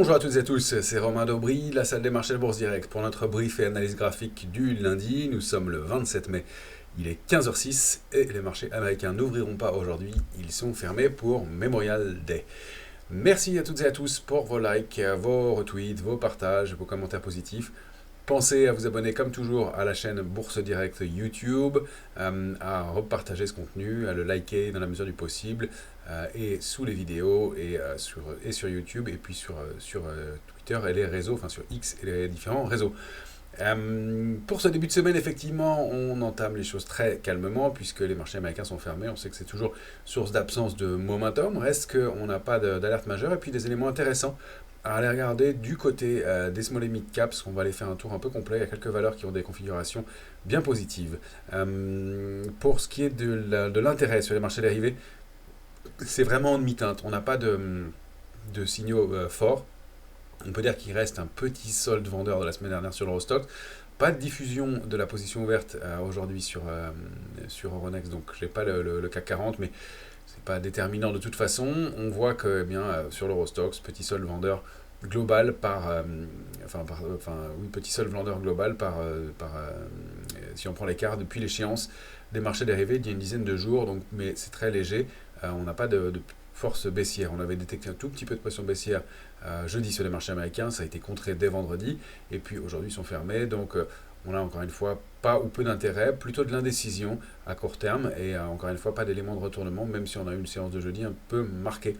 Bonjour à toutes et à tous, c'est Romain Daubry, la salle des marchés de Bourse Direct. Pour notre brief et analyse graphique du lundi, nous sommes le 27 mai, il est 15h06 et les marchés américains n'ouvriront pas aujourd'hui, ils sont fermés pour Memorial Day. Merci à toutes et à tous pour vos likes, vos retweets, vos partages, vos commentaires positifs. Pensez à vous abonner comme toujours à la chaîne Bourse Direct YouTube, à repartager ce contenu, à le liker dans la mesure du possible, et sous les vidéos, sur YouTube, et puis sur Twitter et les réseaux, enfin sur X et les différents réseaux. Pour ce début de semaine, effectivement, on entame les choses très calmement puisque les marchés américains sont fermés. On sait que c'est toujours source d'absence de momentum. Reste qu'on n'a pas d'alerte majeure et puis des éléments intéressants à aller regarder du côté des small et mid caps. On va aller faire un tour un peu complet. Il y a quelques valeurs qui ont des configurations bien positives. Pour ce qui est de l'intérêt sur les marchés dérivés, c'est vraiment en demi-teinte. On n'a pas de signaux forts. On peut dire qu'il reste un petit solde vendeur de la semaine dernière sur l'Eurostoxx. Pas de diffusion de la position ouverte aujourd'hui sur Euronext, donc je n'ai pas le CAC 40, mais c'est pas déterminant de toute façon. On voit que sur l'Eurostoxx, petit solde vendeur global petit solde vendeur global si on prend l'écart depuis l'échéance des marchés dérivés d'il y a une dizaine de jours, donc, mais c'est très léger. On n'a pas de force baissière. On avait détecté un tout petit peu de pression baissière jeudi sur les marchés américains, ça a été contré dès vendredi, et puis aujourd'hui ils sont fermés, donc on a encore une fois pas ou peu d'intérêt, plutôt de l'indécision à court terme, et encore une fois pas d'élément de retournement, même si on a eu une séance de jeudi un peu marquée,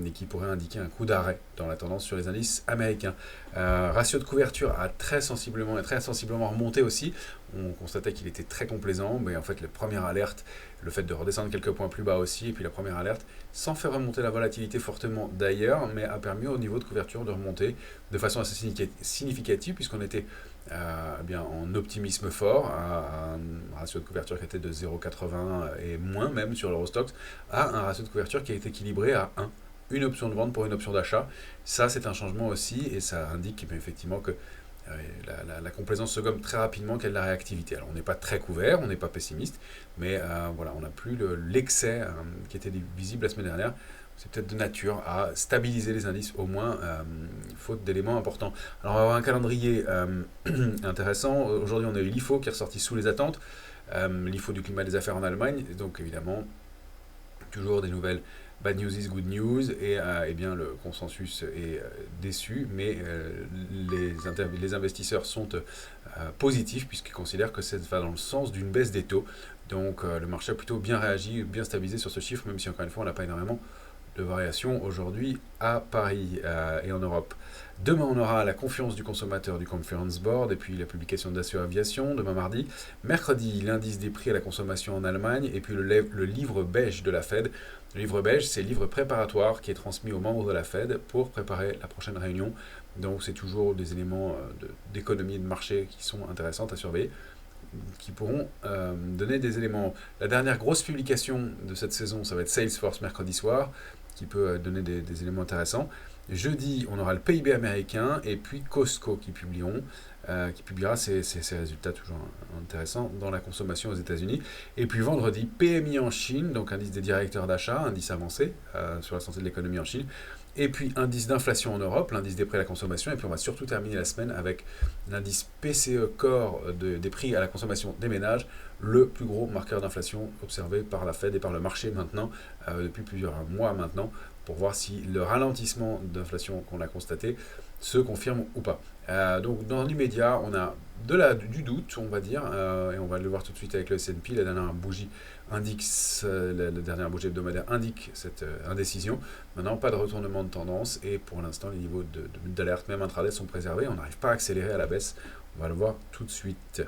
et qui pourrait indiquer un coup d'arrêt dans la tendance sur les indices américains. Ratio de couverture a très sensiblement remonté aussi. On constatait qu'il était très complaisant, mais en fait la première alerte, le fait de redescendre quelques points plus bas aussi, et puis la première alerte, sans faire remonter la volatilité fortement d'ailleurs, mais a permis au niveau de couverture de remonter de façon assez significative, puisqu'on était en optimisme fort, à un ratio de couverture qui était de 0,80 et moins même sur l'Eurostoxx, à un ratio de couverture qui est équilibré à 1. Une option de vente pour une option d'achat. Ça, c'est un changement aussi, et ça indique effectivement que la complaisance se gomme très rapidement, qu'il y a de la réactivité. Alors on n'est pas très couvert, on n'est pas pessimiste, mais on n'a plus l'excès qui était visible la semaine dernière. C'est peut-être de nature à stabiliser les indices, au moins, faute d'éléments importants. Alors on va avoir un calendrier intéressant. Aujourd'hui on a eu l'IFO qui est ressorti sous les attentes, l'IFO du climat des affaires en Allemagne, donc évidemment toujours des nouvelles. Bad news is good news, et le consensus est déçu, mais les investisseurs sont positifs puisqu'ils considèrent que ça va dans le sens d'une baisse des taux. Donc le marché a plutôt bien réagi, bien stabilisé sur ce chiffre, même si encore une fois on n'a pas énormément de variations aujourd'hui à Paris et en Europe. Demain, on aura la confiance du consommateur du Conference Board et puis la publication d'Asseo Aviation, demain mardi. Mercredi, l'indice des prix à la consommation en Allemagne et puis le livre beige de la Fed. Le livre beige, c'est le livre préparatoire qui est transmis aux membres de la Fed pour préparer la prochaine réunion. Donc, c'est toujours des éléments d'économie et de marché qui sont intéressants à surveiller, qui pourront donner des éléments. La dernière grosse publication de cette saison, ça va être Salesforce mercredi soir, qui peut donner des éléments intéressants. Jeudi, on aura le PIB américain et puis Costco qui publiera ses résultats toujours intéressants dans la consommation aux États-Unis. Et puis vendredi, PMI en Chine, donc indice des directeurs d'achat, indice avancé sur la santé de l'économie en Chine. Et puis indice d'inflation en Europe, l'indice des prix à la consommation. Et puis on va surtout terminer la semaine avec l'indice PCE Core des prix à la consommation des ménages, le plus gros marqueur d'inflation observé par la Fed et par le marché maintenant, depuis plusieurs mois maintenant, pour voir si le ralentissement d'inflation qu'on a constaté se confirme ou pas. Donc dans l'immédiat, on a du doute, on va dire, et on va le voir tout de suite avec le S&P. La dernière bougie hebdomadaire indique cette indécision. Maintenant, pas de retournement de tendance, et pour l'instant, les niveaux d'alerte, même intraday, sont préservés. On n'arrive pas à accélérer à la baisse. On va le voir tout de suite.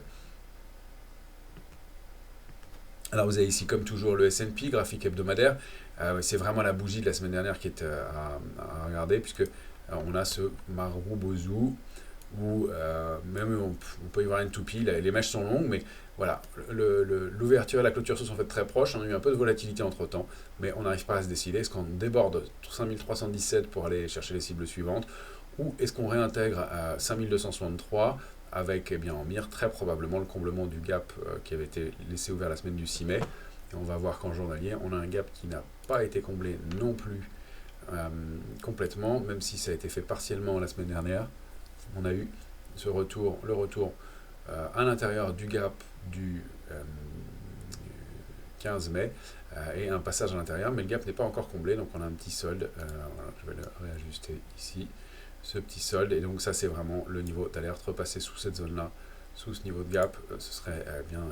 Alors vous avez ici, comme toujours, le S&P, graphique hebdomadaire. C'est vraiment la bougie de la semaine dernière qui est à regarder, puisque on a ce Marubozu, où même on peut y voir une toupie, les mèches sont longues, mais voilà, l'ouverture et la clôture se sont faites très proches. On a eu un peu de volatilité entre temps, mais on n'arrive pas à se décider. Est-ce qu'on déborde 5317 pour aller chercher les cibles suivantes, ou est-ce qu'on réintègre à 5263 avec en mire très probablement le comblement du gap qui avait été laissé ouvert la semaine du 6 mai. Et on va voir qu'en journalier, on a un gap qui n'a pas été comblé non plus complètement, même si ça a été fait partiellement la semaine dernière. On a eu le retour à l'intérieur du gap du 15 mai et un passage à l'intérieur, mais le gap n'est pas encore comblé, donc on a un petit solde. Voilà, je vais le réajuster ici, ce petit solde, et donc ça c'est vraiment le niveau d'alerte. Repasser sous cette zone-là, sous ce niveau de gap, ce serait bien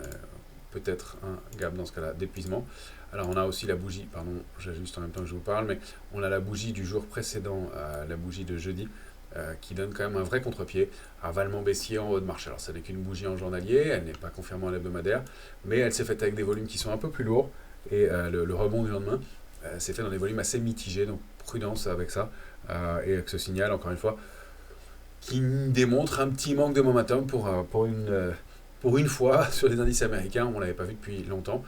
peut-être un gap dans ce cas-là d'épuisement. Alors on a aussi la bougie, pardon, j'ajuste en même temps que je vous parle, mais on a la bougie du jour précédent, la bougie de jeudi, qui donne quand même un vrai contre-pied à Valmont-Bessier en haut de marche. Alors ça n'est qu'une bougie en journalier, elle n'est pas confirmée en hebdomadaire, mais elle s'est faite avec des volumes qui sont un peu plus lourds, et le rebond du lendemain s'est fait dans des volumes assez mitigés, donc prudence avec ça, et avec ce signal, encore une fois, qui démontre un petit manque de momentum pour une fois sur les indices américains. On ne l'avait pas vu depuis longtemps,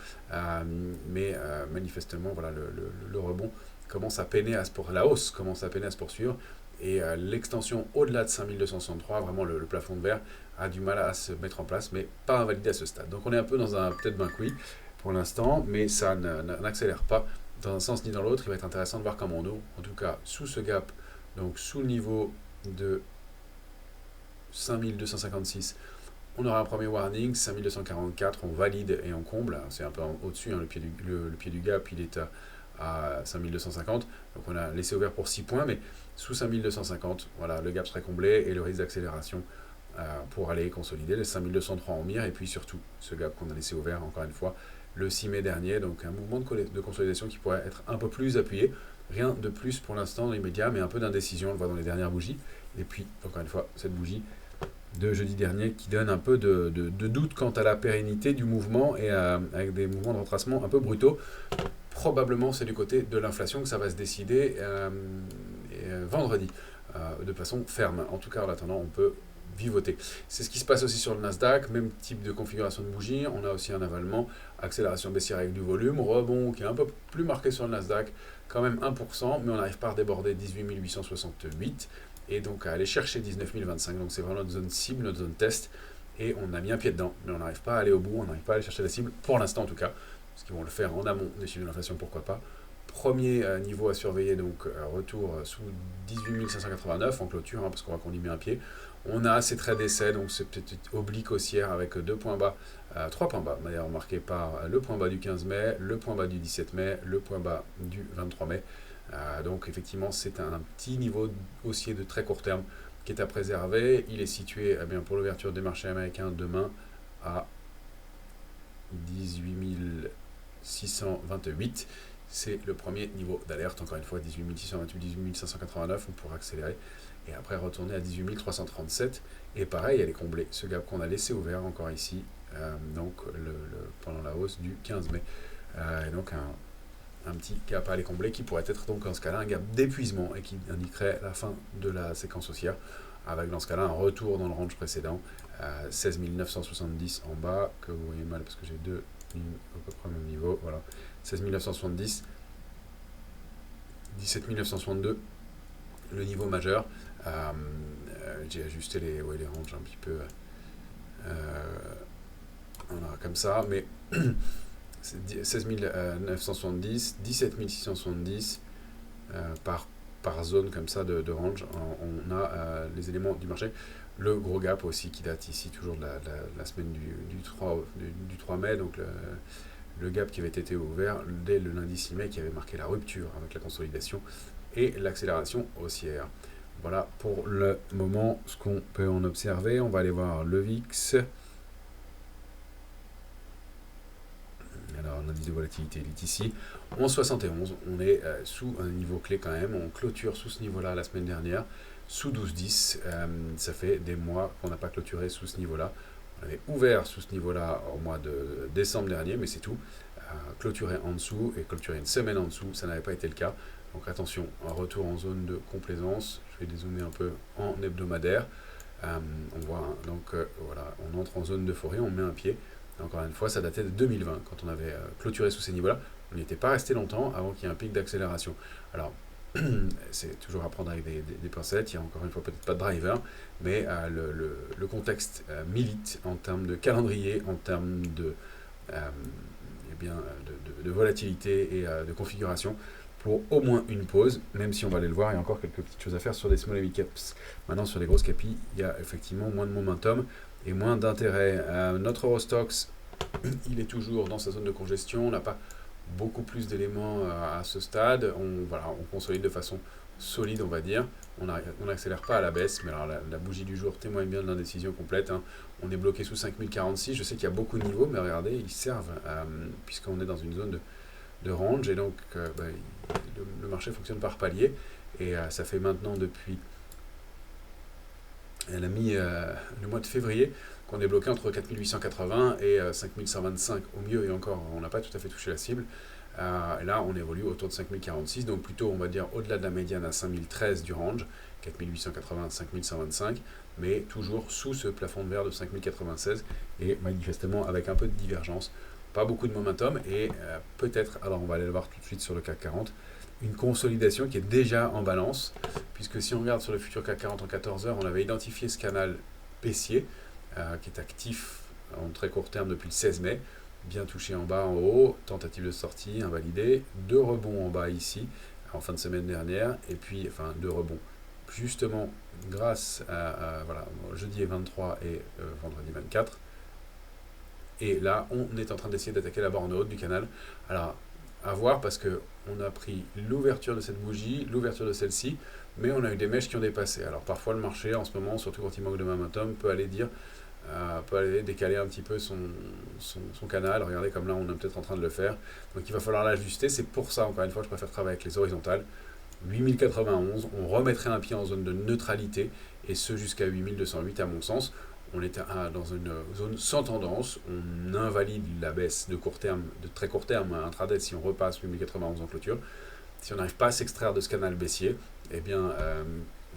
mais manifestement, voilà, le rebond commence à peiner la hausse commence à peiner à se poursuivre, et l'extension au-delà de 5263, vraiment le plafond de verre, a du mal à se mettre en place, mais pas invalidé à ce stade. Donc on est un peu dans un peut-être oui pour l'instant, mais ça n'accélère pas dans un sens ni dans l'autre. Il va être intéressant de voir comment on ouvre, en tout cas sous ce gap, donc sous le niveau de 5256. On aura un premier warning, 5244, on valide et on comble. C'est un peu au-dessus, hein, le pied du gap, il est à 5250. Donc on a laissé ouvert pour 6 points, mais sous 5250, voilà, le gap serait comblé et le risque d'accélération pour aller consolider les 5203 en mire. Et puis surtout, ce gap qu'on a laissé ouvert, encore une fois, le 6 mai dernier. Donc un mouvement de consolidation qui pourrait être un peu plus appuyé. Rien de plus pour l'instant dans les médias, mais un peu d'indécision, on le voit dans les dernières bougies. Et puis, encore une fois, cette bougie de jeudi dernier qui donne un peu de doute quant à la pérennité du mouvement, et avec des mouvements de retracement un peu brutaux. Probablement c'est du côté de l'inflation que ça va se décider vendredi de façon ferme. En tout cas, en attendant, on peut vivoter. C'est ce qui se passe aussi sur le Nasdaq, même type de configuration de bougie. On a aussi un avalement, accélération baissière avec du volume, rebond qui est un peu plus marqué sur le Nasdaq, quand même 1%, mais on n'arrive pas à déborder 18 868, et donc à aller chercher 19 025. Donc c'est vraiment notre zone cible, notre zone test, et on a mis un pied dedans, mais on n'arrive pas à aller au bout, on n'arrive pas à aller chercher la cible, pour l'instant en tout cas, parce qu'ils vont le faire en amont des chiffres de l'inflation, pourquoi pas. Premier niveau à surveiller, donc retour sous 18 589 en clôture, hein, parce qu'on voit qu'on y met un pied. On a ces traits d'essai, donc c'est peut-être oblique haussière avec 2 points bas, 3 points bas, d'ailleurs marqués par le point bas du 15 mai, le point bas du 17 mai, le point bas du 23 mai. Donc effectivement, c'est un petit niveau haussier de très court terme qui est à préserver. Il est situé pour l'ouverture des marchés américains demain à 18 628. C'est le premier niveau d'alerte, encore une fois 18 628, 18 589, on pourra accélérer et après retourner à 18 337, et pareil, elle est comblée, ce gap qu'on a laissé ouvert encore ici, donc pendant la hausse du 15 mai, et donc un petit gap à aller combler qui pourrait être donc dans ce cas-là un gap d'épuisement et qui indiquerait la fin de la séquence haussière, avec dans ce cas-là un retour dans le range précédent, 16 970 en bas, que vous voyez mal parce que j'ai deux lignes à peu près au même niveau, voilà, 16 970, 17 962, le niveau majeur. J'ai ajusté les ranges un petit peu voilà, comme ça, mais 16 970, 17 670 par zone comme ça de range. On a les éléments du marché. Le gros gap aussi qui date ici toujours de la semaine du 3 mai, donc le gap qui avait été ouvert dès le lundi 6 mai, qui avait marqué la rupture avec la consolidation et l'accélération haussière. Voilà pour le moment ce qu'on peut en observer. On va aller voir le VIX. Alors, l'indice de volatilité, il est ici. 11,71. On est sous un niveau clé quand même. On clôture sous ce niveau-là la semaine dernière, sous 12,10. Ça fait des mois qu'on n'a pas clôturé sous ce niveau-là. On avait ouvert sous ce niveau-là au mois de décembre dernier, mais c'est tout. Clôturer en dessous et clôturer une semaine en dessous, ça n'avait pas été le cas. Donc attention, un retour en zone de complaisance. Je vais dézoomer un peu en hebdomadaire. On voit, hein, donc voilà, on entre en zone d'euphorie, on met un pied. Encore une fois, ça datait de 2020, quand on avait clôturé sous ces niveaux-là. On n'y était pas resté longtemps avant qu'il y ait un pic d'accélération. Alors, c'est toujours à prendre avec des pincettes. Il n'y a encore une fois peut-être pas de driver, mais le contexte milite en termes de calendrier, en termes de volatilité et de configuration, pour au moins une pause, même si on va aller le voir, il y a encore quelques petites choses à faire sur des small et mid caps. Maintenant, sur les grosses capis, il y a effectivement moins de momentum et moins d'intérêt. Notre Eurostoxx, il est toujours dans sa zone de congestion, on n'a pas beaucoup plus d'éléments à ce stade, on consolide de façon solide, on va dire. On n'accélère pas à la baisse, mais alors la bougie du jour témoigne bien de l'indécision complète. Hein. On est bloqué sous 5046. Je sais qu'il y a beaucoup de niveaux, mais regardez, ils servent, puisqu'on est dans une zone de range, et donc le marché fonctionne par palier. Et ça fait maintenant depuis le mois de février qu'on est bloqué entre 4880 et 5125 au mieux, et encore, on n'a pas tout à fait touché la cible. Et là, on évolue autour de 5046, donc plutôt, on va dire, au-delà de la médiane à 5013 du range, 4880, 5125, mais toujours sous ce plafond de verre de 5096, et manifestement avec un peu de divergence. Pas beaucoup de momentum, et peut-être, alors on va aller le voir tout de suite sur le CAC 40, une consolidation qui est déjà en balance, puisque si on regarde sur le futur CAC 40 en 14 heures, on avait identifié ce canal baissier, qui est actif en très court terme depuis le 16 mai, bien touché en bas, en haut, tentative de sortie, invalidée, 2 rebonds en bas ici, en fin de semaine dernière, et puis, enfin, 2 rebonds, justement, grâce à voilà, jeudi 23 et vendredi 24, et là, on est en train d'essayer d'attaquer la borne haute du canal. Alors, à voir, parce que on a pris l'ouverture de cette bougie, l'ouverture de celle-ci, mais on a eu des mèches qui ont dépassé. Alors, parfois, le marché, en ce moment, surtout quand il manque de momentum, peut aller décaler un petit peu son canal. Regardez comme là on est peut-être en train de le faire. Donc il va falloir l'ajuster. C'est pour ça, encore une fois, je préfère travailler avec les horizontales. 8091, on remettrait un pied en zone de neutralité, et ce jusqu'à 8208 à mon sens. On est dans une zone sans tendance, on invalide la baisse de court terme, de très court terme, intraday, si on repasse 8091 en clôture. Si on n'arrive pas à s'extraire de ce canal baissier, eh bien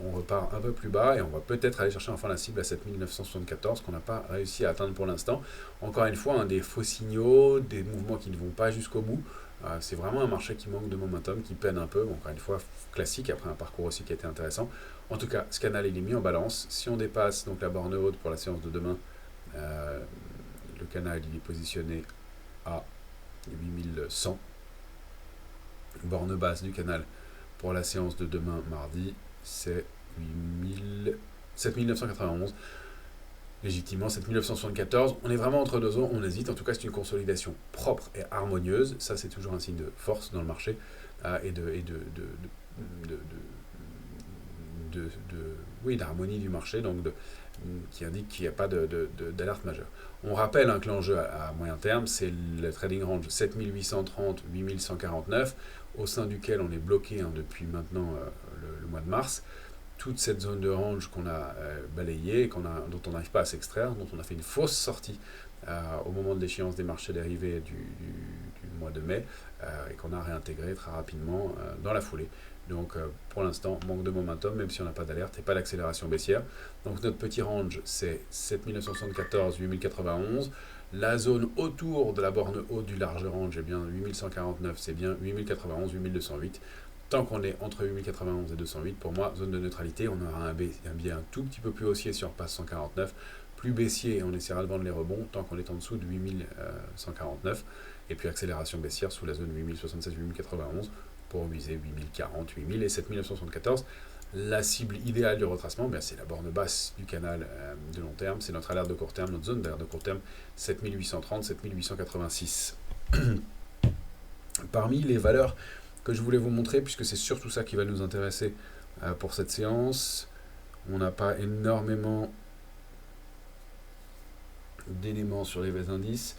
on repart un peu plus bas, et on va peut-être aller chercher enfin la cible à 7974 qu'on n'a pas réussi à atteindre pour l'instant. Encore une fois, des faux signaux, des mouvements qui ne vont pas jusqu'au bout. C'est vraiment un marché qui manque de momentum, qui peine un peu. Bon, encore une fois, classique, après un parcours aussi qui a été intéressant. En tout cas, ce canal il est mis en balance. Si on dépasse donc la borne haute pour la séance de demain, le canal il est positionné à 8100. Borne basse du canal pour la séance de demain mardi, c'est 7991. Légitimement 7974. On est vraiment entre deux zones, on hésite. En tout cas, c'est une consolidation propre et harmonieuse. Ça, c'est toujours un signe de force dans le marché d'harmonie du marché, donc qui indique qu'il n'y a pas d'alerte majeure. On rappelle que l'enjeu à moyen terme, c'est le trading range 7830-8149, au sein duquel on est bloqué depuis maintenant le mois de mars. Toute cette zone de range qu'on a balayée, dont on n'arrive pas à s'extraire, dont on a fait une fausse sortie au moment de l'échéance des marchés dérivés du mois de mai, et qu'on a réintégré très rapidement dans la foulée. Donc pour l'instant, manque de momentum, même si on n'a pas d'alerte et pas d'accélération baissière. Donc notre petit range, c'est 7974, 8091. La zone autour de la borne haute du large range, bien 8149, c'est bien 8091, 8208. Tant qu'on est entre 8091 et 208, pour moi, zone de neutralité, on aura un biais un tout petit peu plus haussier si on repasse 149, plus baissier, on essaiera de vendre les rebonds tant qu'on est en dessous de 8149, et puis accélération baissière sous la zone 8076-8091 pour viser 8040, 8000 et 7974. La cible idéale du retracement, c'est la borne basse du canal de long terme, c'est notre alerte de court terme, notre zone d'alerte de court terme, 7830, 7886. Parmi les valeurs que je voulais vous montrer, puisque c'est surtout ça qui va nous intéresser pour cette séance, on n'a pas énormément d'éléments sur les indices.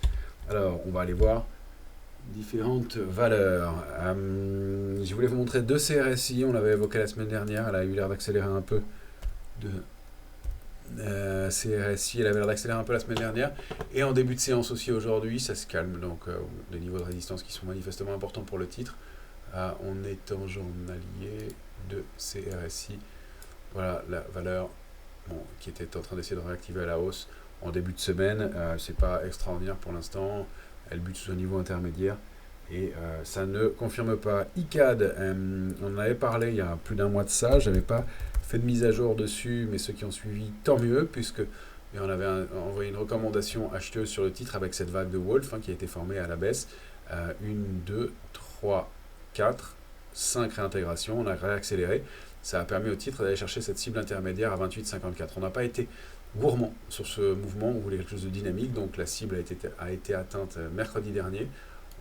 Alors, on va aller voir différentes valeurs. Je voulais vous montrer deux CRSI, on l'avait évoqué la semaine dernière, elle a eu l'air d'accélérer un peu. CRSI, elle avait l'air d'accélérer un peu la semaine dernière, et en début de séance aussi aujourd'hui, ça se calme, donc des niveaux de résistance qui sont manifestement importants pour le titre. On est en journalier de CRSI. Voilà la valeur qui était en train d'essayer de réactiver à la hausse en début de semaine. C'est pas extraordinaire pour l'instant. Elle bute sous un niveau intermédiaire et ça ne confirme pas. ICAD, on en avait parlé il y a plus d'un mois de ça. J'avais pas fait de mise à jour dessus, mais ceux qui ont suivi, tant mieux, puisque on avait envoyé une recommandation acheteuse sur le titre avec cette vague de Wolf qui a été formée à la baisse. 1, 2, 3, 4, 5 réintégrations, on a réaccéléré. Ça a permis au titre d'aller chercher cette cible intermédiaire à 28,54. On n'a pas été gourmand sur ce mouvement, on voulait quelque chose de dynamique, donc la cible a été atteinte mercredi dernier.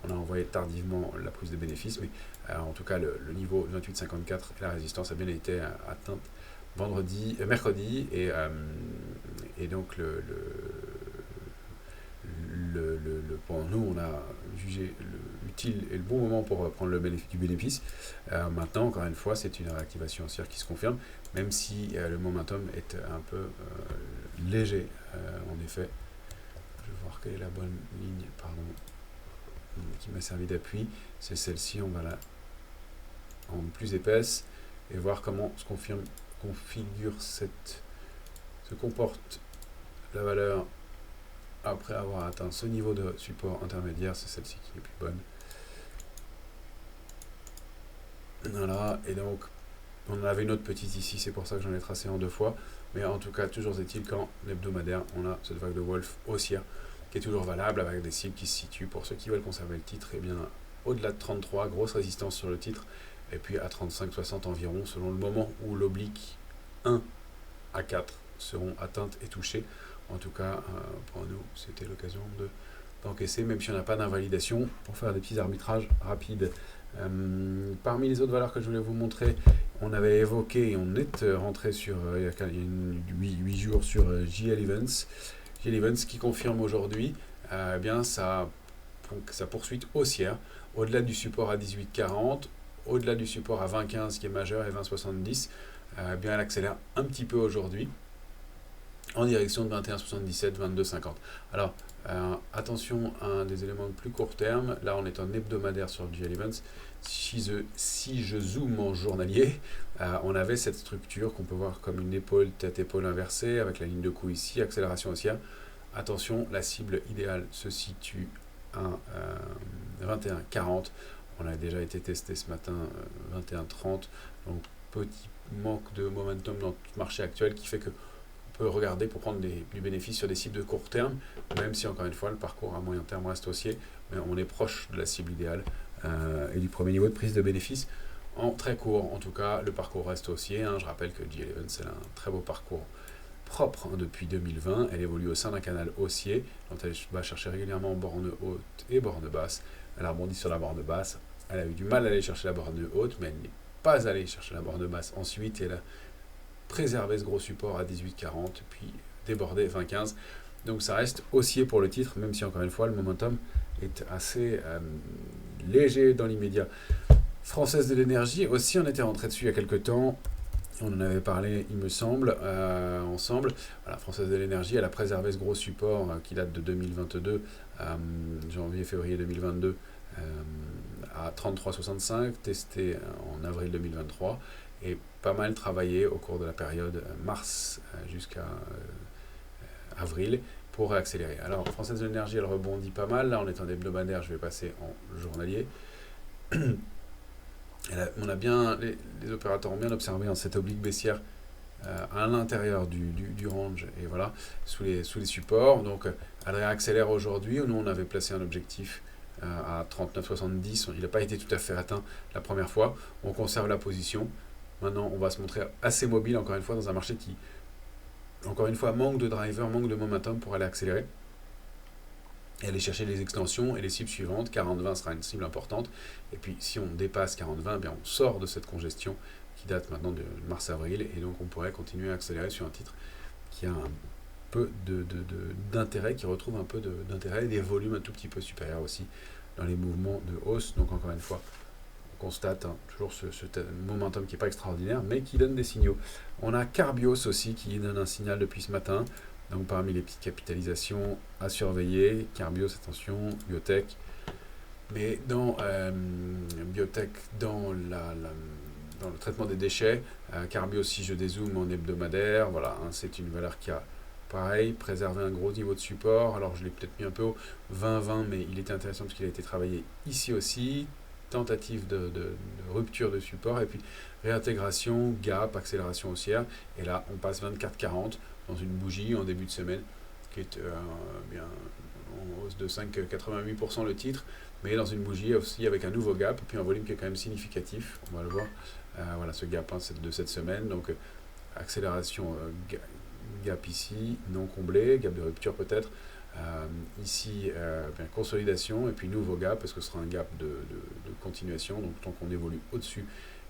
On a envoyé tardivement la prise de bénéfice, mais en tout cas le niveau 28,54 et la résistance a bien été atteinte mercredi, et donc pour nous, on a jugé utile et le bon moment pour prendre le du bénéfice. Maintenant, encore une fois, c'est une réactivation haussière qui se confirme, même si le momentum est un peu léger. En effet, je vais voir quelle est la bonne ligne, qui m'a servi d'appui. C'est celle-ci, on va la rendre plus épaisse et voir comment se comporte la valeur après avoir atteint ce niveau de support intermédiaire. C'est celle-ci qui est plus bonne. Voilà, et donc on en avait une autre petite ici, c'est pour ça que j'en ai tracé en 2 fois, mais en tout cas, toujours est-il qu'en hebdomadaire, on a cette vague de Wolf haussière qui est toujours valable, avec des cibles qui se situent, pour ceux qui veulent conserver le titre, et bien au-delà de 33, grosse résistance sur le titre, et puis à 35-60 environ, selon le moment où l'oblique 1 à 4 seront atteintes et touchées. En tout cas, pour nous, c'était l'occasion d'encaisser, même si on n'a pas d'invalidation, pour faire des petits arbitrages rapides. Parmi les autres valeurs que je voulais vous montrer, on avait évoqué, et on est rentré sur, il y a 8 jours sur JL Events. JL Events qui confirme aujourd'hui bien sa poursuite haussière, au-delà du support à 18,40, au-delà du support à 20,15 qui est majeur et 20,70, bien elle accélère un petit peu aujourd'hui, en direction de 21,77, 22,50. Alors, attention à un des éléments de plus court terme. Là, on est en hebdomadaire sur le GL Events. Si je zoome en journalier, on avait cette structure qu'on peut voir comme une épaule, tête-épaule inversée, avec la ligne de coup ici, accélération haussière. Attention, la cible idéale se situe à 21,40. On a déjà été testé ce matin, 21,30. Donc, petit manque de momentum dans le marché actuel qui fait que peut regarder pour prendre du bénéfice sur des cibles de court terme, même si encore une fois le parcours à moyen terme reste haussier, mais on est proche de la cible idéale et du premier niveau de prise de bénéfice en très court. En tout cas, le parcours reste haussier. Je rappelle que G11 c'est un très beau parcours propre depuis 2020. Elle évolue au sein d'un canal haussier, dont elle va chercher régulièrement borne haute et borne basse. Elle a rebondi sur la borne basse. Elle a eu du mal à aller chercher la borne haute, mais elle n'est pas allée chercher la borne basse ensuite. Elle a préserver ce gros support à 18,40, puis déborder 20,15. Donc ça reste haussier pour le titre, même si encore une fois le momentum est assez léger dans l'immédiat. Française de l'énergie, aussi on était rentré dessus il y a quelques temps, on en avait parlé il me semble, ensemble. Voilà, Française de l'énergie, elle a préservé ce gros support qui date de 2022, janvier-février 2022, à 33,65, testé en avril 2023, et pas mal travaillé au cours de la période mars jusqu'à avril pour réaccélérer. Alors, Française de l'énergie, elle rebondit pas mal. Là, on est en hebdomadaire, je vais passer en journalier. Les opérateurs ont bien observé cette oblique baissière à l'intérieur du range, et voilà, sous les supports. Donc, elle réaccélère aujourd'hui. Nous, on avait placé un objectif à 39,70. Il n'a pas été tout à fait atteint la première fois. On conserve la position. Maintenant, on va se montrer assez mobile, encore une fois, dans un marché qui, encore une fois, manque de driver, manque de momentum pour aller accélérer et aller chercher les extensions et les cibles suivantes. 40-20 sera une cible importante. Et puis, si on dépasse 40-20, bien, on sort de cette congestion qui date maintenant de mars-avril. Et donc, on pourrait continuer à accélérer sur un titre qui a un peu d'intérêt, qui retrouve un peu d'intérêt et des volumes un tout petit peu supérieurs aussi dans les mouvements de hausse. Donc, encore une fois, constate toujours ce momentum qui n'est pas extraordinaire, mais qui donne des signaux. On a Carbios aussi qui donne un signal depuis ce matin. Donc parmi les petites capitalisations à surveiller, Carbios, attention, biotech. Mais dans biotech, dans le traitement des déchets, Carbios, si je dézoome en hebdomadaire, voilà, c'est une valeur qui a, pareil, préservé un gros niveau de support. Alors je l'ai peut-être mis un peu au 20-20, mais il était intéressant parce qu'il a été travaillé ici aussi. Tentative de rupture de support, et puis réintégration, gap, accélération haussière, et là on passe 24,40 dans une bougie en début de semaine qui est bien en hausse de 5,88% le titre, mais dans une bougie aussi avec un nouveau gap, et puis un volume qui est quand même significatif, on va le voir. Voilà ce gap de cette semaine, donc accélération gap ici, non comblé, gap de rupture peut-être. Ici, bien, consolidation et puis nouveau gap, parce que ce sera un gap de continuation, donc tant qu'on évolue au-dessus,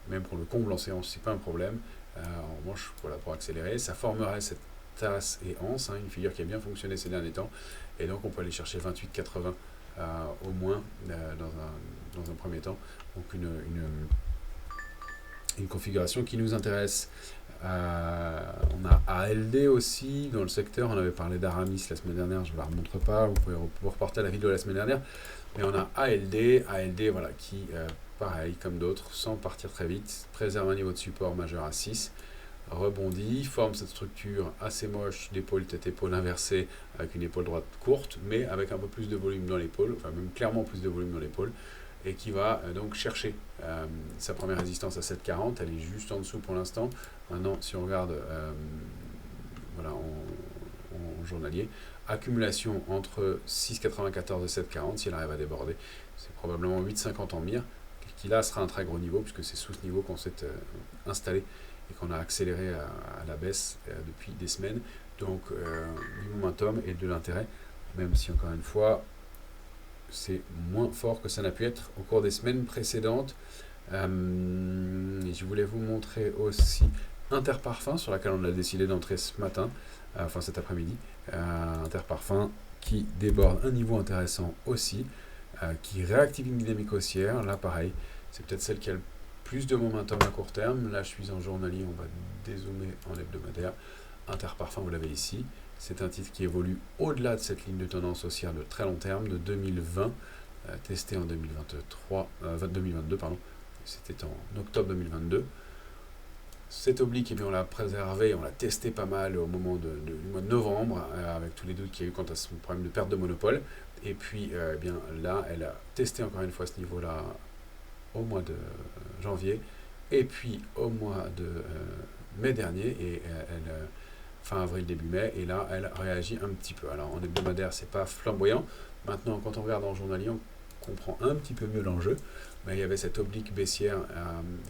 même qu'on le comble en séance, c'est pas un problème. En revanche, voilà, pour accélérer, ça formerait cette tasse et anse, une figure qui a bien fonctionné ces derniers temps, et donc on peut aller chercher 28,80 au moins dans un premier temps, donc une configuration qui nous intéresse. On a ALD aussi dans le secteur. On avait parlé d'Aramis la semaine dernière, je ne la remontre pas, vous pouvez vous reporter à la vidéo de la semaine dernière. Mais on a ALD voilà, qui, pareil comme d'autres, sans partir très vite, préserve un niveau de support majeur à 6, rebondit, forme cette structure assez moche d'épaule tête-épaule inversée avec une épaule droite courte, mais avec un peu plus de volume dans l'épaule, enfin même clairement plus de volume dans l'épaule, et qui va donc chercher sa première résistance à 7,40, elle est juste en dessous pour l'instant. Maintenant, si on regarde voilà, en journalier, accumulation entre 6,94 et 7,40, si elle arrive à déborder, c'est probablement 8,50 en mire, qui là sera un très gros niveau, puisque c'est sous ce niveau qu'on s'est installé et qu'on a accéléré à la baisse depuis des semaines. Donc du momentum et de l'intérêt, même si encore une fois, c'est moins fort que ça n'a pu être au cours des semaines précédentes. Et je voulais vous montrer aussi Interparfum, sur laquelle on a décidé d'entrer ce matin, enfin cet après-midi. Interparfum qui déborde un niveau intéressant aussi, qui réactive une dynamique haussière. Là, pareil, c'est peut-être celle qui a le plus de momentum à court terme. Là, je suis en journalier, on va dézoomer en hebdomadaire. Interparfum, vous l'avez ici. C'est un titre qui évolue au-delà de cette ligne de tendance haussière de très long terme de 2020, testé en 2022, pardon. C'était en octobre 2022. Cette oblique, eh bien, on l'a préservé, on l'a testé pas mal au moment du mois de novembre, avec tous les doutes qu'il y a eu quant à son problème de perte de monopole. Et puis, eh bien, là, elle a testé encore une fois ce niveau-là au mois de janvier, et puis au mois de mai dernier, et fin avril, début mai, et là, elle réagit un petit peu. Alors, en hebdomadaire, c'est pas flamboyant. Maintenant, quand on regarde en journalier, on comprend un petit peu mieux l'enjeu. Mais il y avait cette oblique baissière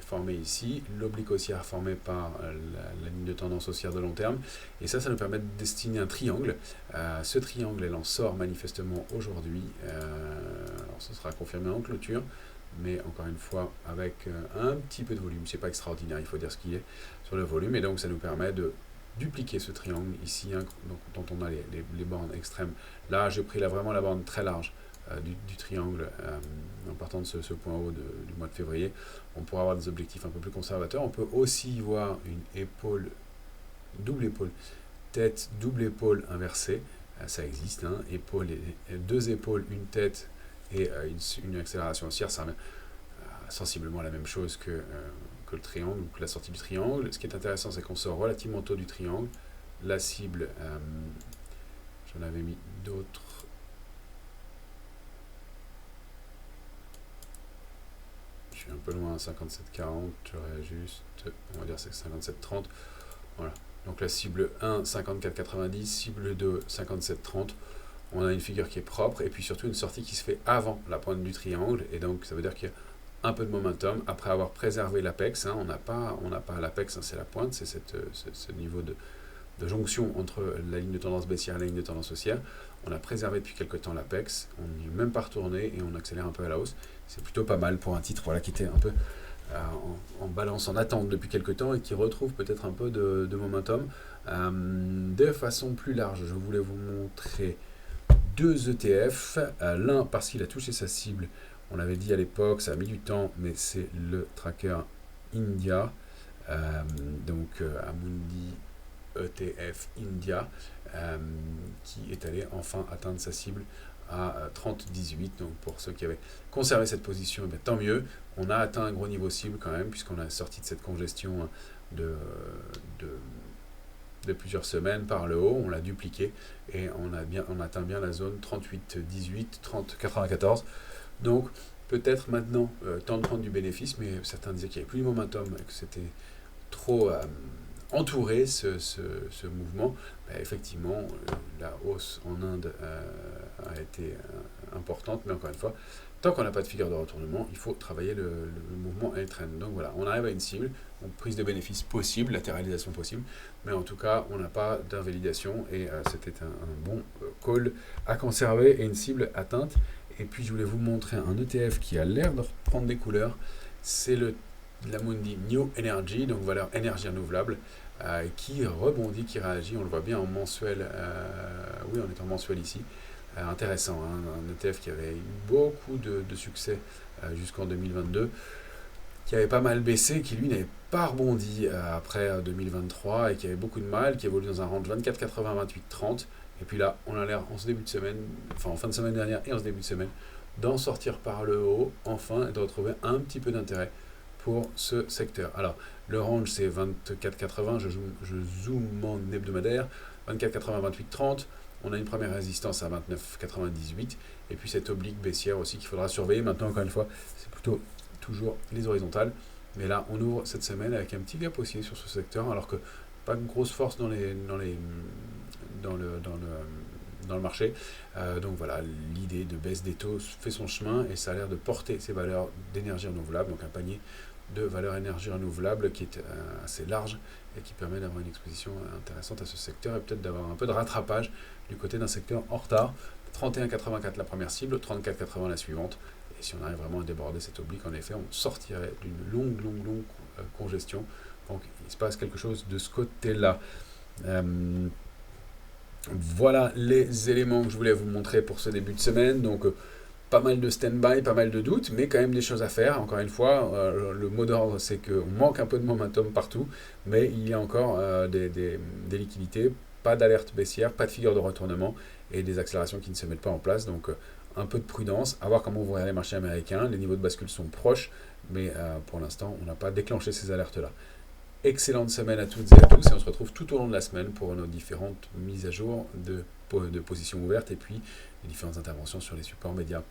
formée ici, l'oblique haussière formée par la ligne de tendance haussière de long terme, et ça nous permet de dessiner un triangle. Ce triangle, elle en sort manifestement aujourd'hui. Alors, ce sera confirmé en clôture, mais encore une fois, avec un petit peu de volume. C'est pas extraordinaire, il faut dire ce qu'il y a sur le volume, et donc ça nous permet de dupliquer ce triangle ici, dont on a les bornes extrêmes. Là, j'ai pris vraiment la borne très large du triangle en partant de ce point haut du mois de février. On pourra avoir des objectifs un peu plus conservateurs. On peut aussi voir une épaule, double épaule, tête, double épaule inversée. Ça existe, épaule deux épaules, une tête et une accélération haussière. Ça revient sensiblement la même chose que le triangle, donc la sortie du triangle. Ce qui est intéressant, c'est qu'on sort relativement tôt du triangle. La cible, j'en avais mis d'autres. Je suis un peu loin à 57,40, j'aurais juste, on va dire c'est 57,30. Voilà. Donc la cible 1, 54,90, cible 2, 57,30. On a une figure qui est propre et puis surtout une sortie qui se fait avant la pointe du triangle. Et donc ça veut dire qu'il y a un peu de momentum après avoir préservé l'apex. On n'a pas l'apex, c'est la pointe, c'est ce niveau de jonction entre la ligne de tendance baissière et la ligne de tendance haussière. On a préservé depuis quelques temps l'apex, on n'y est même pas retourné et on accélère un peu à la hausse. C'est plutôt pas mal pour un titre qui était un peu en balance, en attente depuis quelques temps et qui retrouve peut-être un peu de momentum. De façon plus large, je voulais vous montrer deux ETF. L'un parce qu'il a touché sa cible, on l'avait dit à l'époque, ça a mis du temps, mais c'est le tracker India, donc Amundi ETF India, qui est allé enfin atteindre sa cible à 30,18. Donc pour ceux qui avaient conservé cette position, tant mieux. On a atteint un gros niveau cible quand même, puisqu'on a sorti de cette congestion de plusieurs semaines par le haut, on l'a dupliqué et on atteint bien la zone 38,18, 30,94. Donc peut-être maintenant temps de prendre du bénéfice, mais certains disaient qu'il n'y avait plus de momentum et que c'était trop entourer ce mouvement. Effectivement, la hausse en Inde a été importante, mais encore une fois, tant qu'on n'a pas de figure de retournement, il faut travailler le mouvement L-trend. Donc voilà, on arrive à une cible, une prise de bénéfice possible, latéralisation possible, mais en tout cas, on n'a pas d'invalidation et c'était un bon call à conserver et une cible atteinte. Et puis, je voulais vous montrer un ETF qui a l'air de reprendre des couleurs. C'est l'Amundi New Energy, donc valeur énergie renouvelable, qui rebondit, qui réagit. On le voit bien en mensuel. Oui, on est en mensuel ici. Intéressant, hein, un ETF qui avait eu beaucoup de succès jusqu'en 2022, qui avait pas mal baissé, qui lui n'avait pas rebondi après 2023 et qui avait beaucoup de mal, qui évolue dans un range 24,80, 28,30. Et puis là, on a l'air en ce début de semaine, enfin en fin de semaine dernière et en ce début de semaine, d'en sortir par le haut, enfin, et de retrouver un petit peu d'intérêt pour ce secteur. Alors, le range, c'est 24,80, je zoome en hebdomadaire, 24,80, 28,30. On a une première résistance à 29,98. Et puis cette oblique baissière aussi qu'il faudra surveiller. Maintenant, encore une fois, c'est plutôt toujours les horizontales. Mais là, on ouvre cette semaine avec un petit gap haussier sur ce secteur, alors que pas de grosse force dans le marché. Donc voilà, l'idée de baisse des taux fait son chemin et ça a l'air de porter ces valeurs d'énergie renouvelable, donc un panier de valeurs énergie renouvelable qui est assez large et qui permet d'avoir une exposition intéressante à ce secteur et peut-être d'avoir un peu de rattrapage du côté d'un secteur en retard. 31,84 la première cible, 34,80 la suivante. Et si on arrive vraiment à déborder cette oblique, en effet, on sortirait d'une longue congestion. Donc il se passe quelque chose de ce côté-là. Voilà les éléments que je voulais vous montrer pour ce début de semaine. Donc pas mal de stand-by, pas mal de doutes, mais quand même des choses à faire. Encore une fois, le mot d'ordre, c'est qu'on manque un peu de momentum partout, mais il y a encore des liquidités, pas d'alerte baissière, pas de figure de retournement et des accélérations qui ne se mettent pas en place. Donc un peu de prudence, à voir comment vont les marchés américains. Les niveaux de bascule sont proches, mais pour l'instant, on n'a pas déclenché ces alertes-là. Excellente semaine à toutes et à tous et on se retrouve tout au long de la semaine pour nos différentes mises à jour de positions ouvertes et puis les différentes interventions sur les supports médias.